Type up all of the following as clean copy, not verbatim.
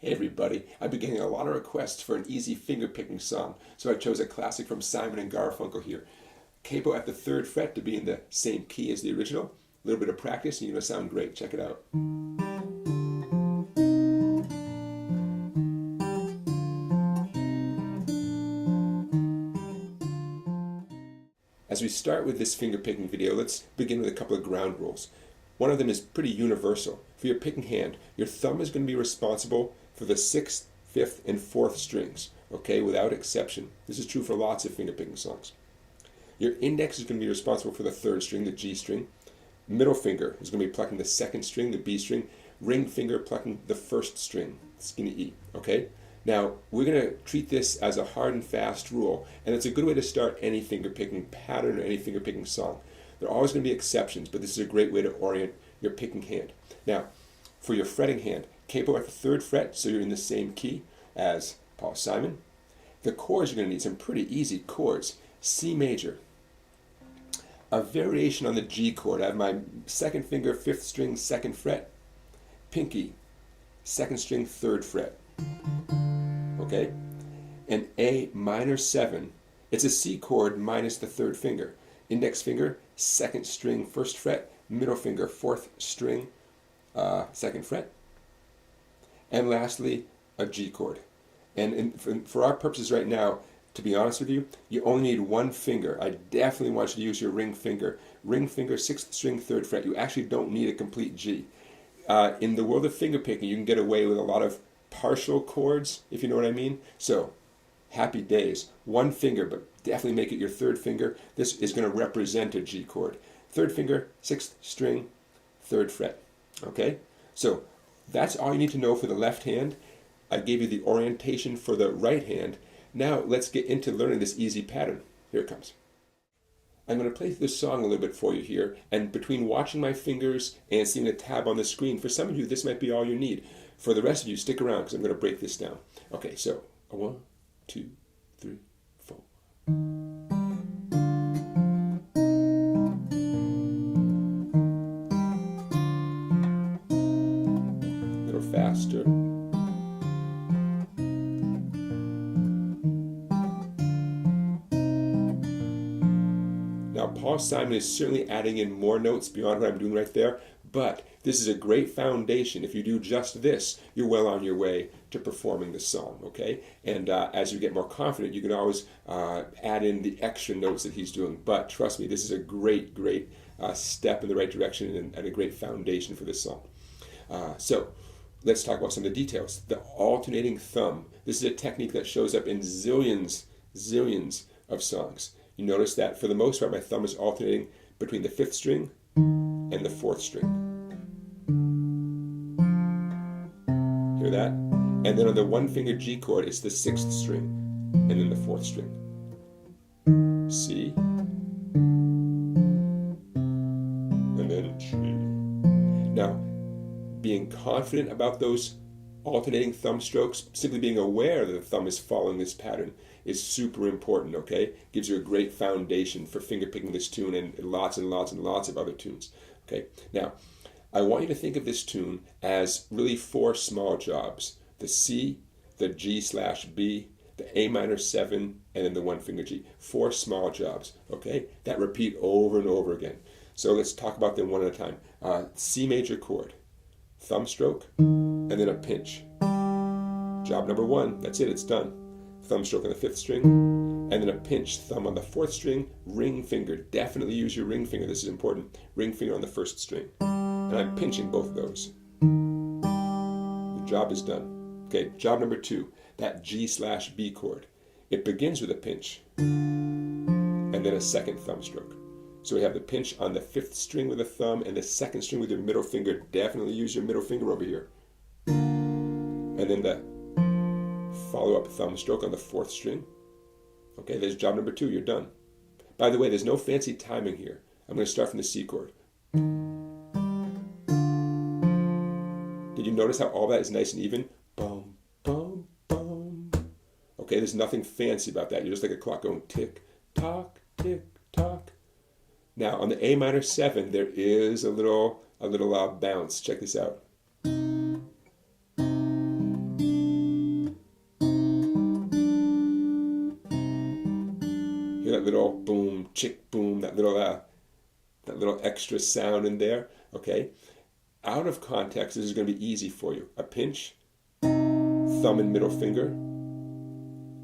Hey everybody, I've been getting a lot of requests for an easy finger-picking song, so I chose a classic from Simon and Garfunkel here. Capo at the 3rd fret to be in the same key as the original. A little bit of practice and you're going to sound great. Check it out. As we start with this finger-picking video, let's begin with a couple of ground rules. One of them is pretty universal. For your picking hand, your thumb is going to be responsible for the 6th, 5th, and 4th strings, okay, without exception. This is true for lots of finger-picking songs. Your index is going to be responsible for the 3rd string, the G string. Middle finger is going to be plucking the 2nd string, the B string. Ring finger plucking the 1st string, skinny E, okay? Now, we're going to treat this as a hard and fast rule, and it's a good way to start any finger-picking pattern or any finger-picking song. There are always going to be exceptions, but this is a great way to orient your picking hand. Now, for your fretting hand, capo at the 3rd fret, so you're in the same key as Paul Simon. The chords, you're going to need some pretty easy chords. C major. A variation on the G chord. I have my 2nd finger, 5th string, 2nd fret. Pinky, 2nd string, 3rd fret. Okay? And A minor 7. It's a C chord minus the 3rd finger. Index finger, 2nd string, 1st fret. Middle finger, 4th string, 2nd fret. And lastly, a G chord. And for our purposes right now, to be honest with you, you only need one finger. I definitely want you to use your ring finger. Ring finger, 6th string, 3rd fret. You actually don't need a complete G. In the world of finger picking, you can get away with a lot of partial chords, if you know what I mean. So, happy days. One finger, but definitely make it your 3rd finger. This is going to represent a G chord. 3rd finger, 6th string, 3rd fret. Okay? So, that's all you need to know for the left hand. I gave you the orientation for the right hand. Now, let's get into learning this easy pattern. Here it comes. I'm going to play this song a little bit for you here, and between watching my fingers and seeing a tab on the screen, for some of you, this might be all you need. For the rest of you, stick around because I'm going to break this down. Okay, so 1, 2, 3, 4. A little faster. Now, Paul Simon is certainly adding in more notes beyond what I'm doing right there, but this is a great foundation. If you do just this, you're well on your way to performing the song, okay? And as you get more confident, you can always add in the extra notes that he's doing. But trust me, this is a great, great step in the right direction and a great foundation for this song. So let's talk about some of the details. The alternating thumb. This is a technique that shows up in zillions of songs. You notice that for the most part, my thumb is alternating between the 5th string and the 4th string. Hear that? And then on the 1-finger G chord, it's the 6th string and then the 4th string. C. And then G. Now, being confident about those alternating thumb strokes, simply being aware that the thumb is following this pattern is super important, okay? Gives you a great foundation for fingerpicking this tune and lots of other tunes, okay? Now, I want you to think of this tune as really 4 small jobs. The C, the G/B, the A minor 7, and then the 1-finger G. 4 small jobs, okay? That repeat over and over again. So let's talk about them one at a time. C major chord, thumb stroke, and then a pinch. Job number 1, that's it, it's done. Thumb stroke on the 5th string, and then a pinch, thumb on the 4th string, ring finger. Definitely use your ring finger, this is important. Ring finger on the 1st string. And I'm pinching both of those. The job is done. Okay, job number 2, that G/B chord. It begins with a pinch, and then a 2nd thumb stroke. So we have the pinch on the 5th string with a thumb, and the 2nd string with your middle finger. Definitely use your middle finger over here. And then the follow-up thumb stroke on the 4th string. Okay, there's job number 2, you're done. By the way, there's no fancy timing here. I'm going to start from the C chord. Did you notice how all that is nice and even? Bum, bum, bum. Okay, there's nothing fancy about that. You're just like a clock going tick, tock, tick, tock. Now, on the A minor 7, there is a little bounce. Check this out. that little boom, chick, boom, that little extra sound in there, okay? Out of context, this is going to be easy for you. A pinch, thumb and middle finger,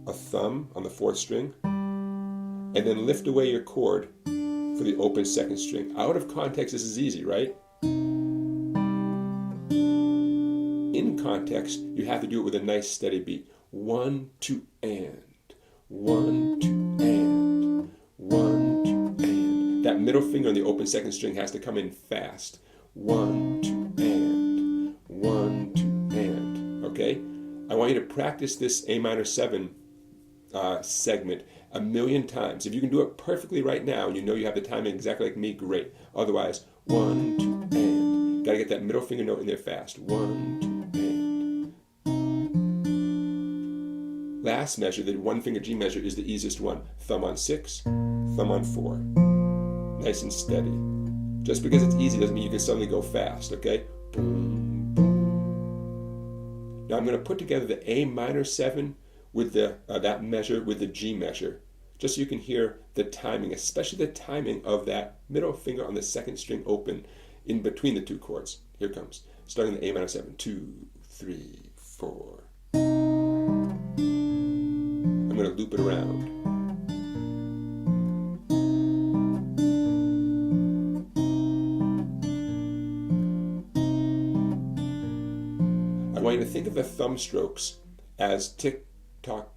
a thumb on the 4th string, and then lift away your chord for the open 2nd string. Out of context, this is easy, right? In context, you have to do it with a nice steady beat. 1, 2, and. 1, 2, and. 1, 2, and. That middle finger on the open 2nd string has to come in fast. 1, 2, and. 1, 2, and. Okay? I want you to practice this A minor 7 segment a million times. If you can do it perfectly right now, you know you have the timing exactly like me, great. Otherwise, 1, 2, and. Gotta get that middle finger note in there fast. 1, 2, and. Last measure, the 1 finger G measure, is the easiest one. Thumb on 6, thumb on 4. Nice and steady. Just because it's easy doesn't mean you can suddenly go fast, okay? Boom, boom. Now I'm going to put together the A minor 7 with that measure with the G measure, just so you can hear the timing, especially the timing of that middle finger on the 2nd string open in between the 2 chords. Here it comes. Starting the A minor 7. 2, 3, 4. I'm going to loop it around. I want you to think of the thumb strokes as tick, tock,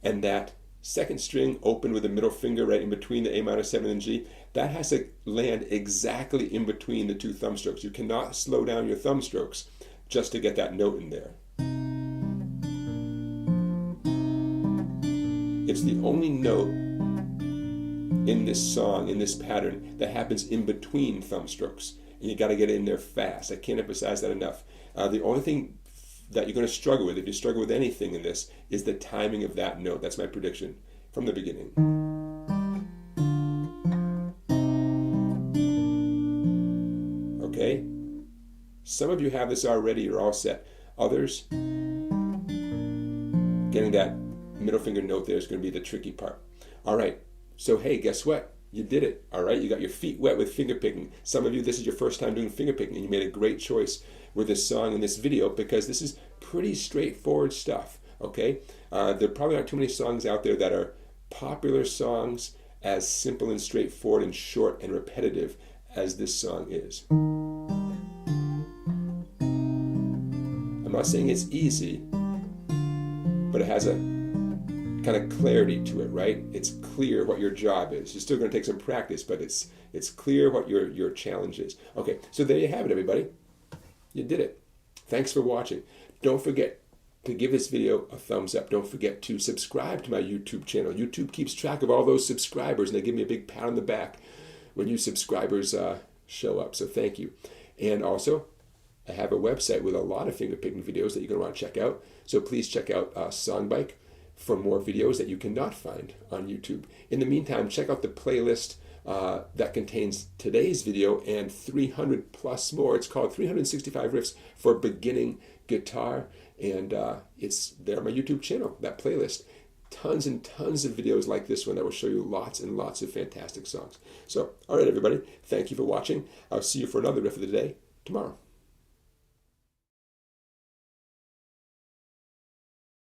and that 2nd string open with the middle finger right in between the A minor 7 and G, that has to land exactly in between the 2 thumb strokes. You cannot slow down your thumb strokes just to get that note in there. It's the only note in this song, in this pattern, that happens in between thumb strokes. And you got to get it in there fast. I can't emphasize that enough. The only thing that you're going to struggle with, if you struggle with anything in this, is the timing of that note. That's my prediction from the beginning. Okay? Some of you have this already, you're all set. Others, getting that middle finger note there is going to be the tricky part. All right, so hey, guess what? You did it, all right? You got your feet wet with finger picking. Some of you, this is your first time doing finger picking, and you made a great choice with this song and this video because this is pretty straightforward stuff, okay? There probably aren't too many songs out there that are popular songs as simple and straightforward and short and repetitive as this song is. I'm not saying it's easy, but it has a kind of clarity to it, right? It's clear what your job is. You're still going to take some practice, but it's clear what your challenge is. Okay, so there you have it, everybody. You did it. Thanks for watching. Don't forget to give this video a thumbs up. Don't forget to subscribe to my YouTube channel. YouTube keeps track of all those subscribers, and they give me a big pat on the back when new subscribers show up, so thank you. And also, I have a website with a lot of finger picking videos that you're going to want to check out, so please check out Songbike for more videos that you cannot find on YouTube. In the meantime, check out the playlist that contains today's video and 300 plus more. It's called 365 Riffs for Beginning Guitar, and it's there on my YouTube channel, that playlist. Tons and tons of videos like this one that will show you lots and lots of fantastic songs. So, all right, everybody, thank you for watching. I'll see you for another riff of the day tomorrow.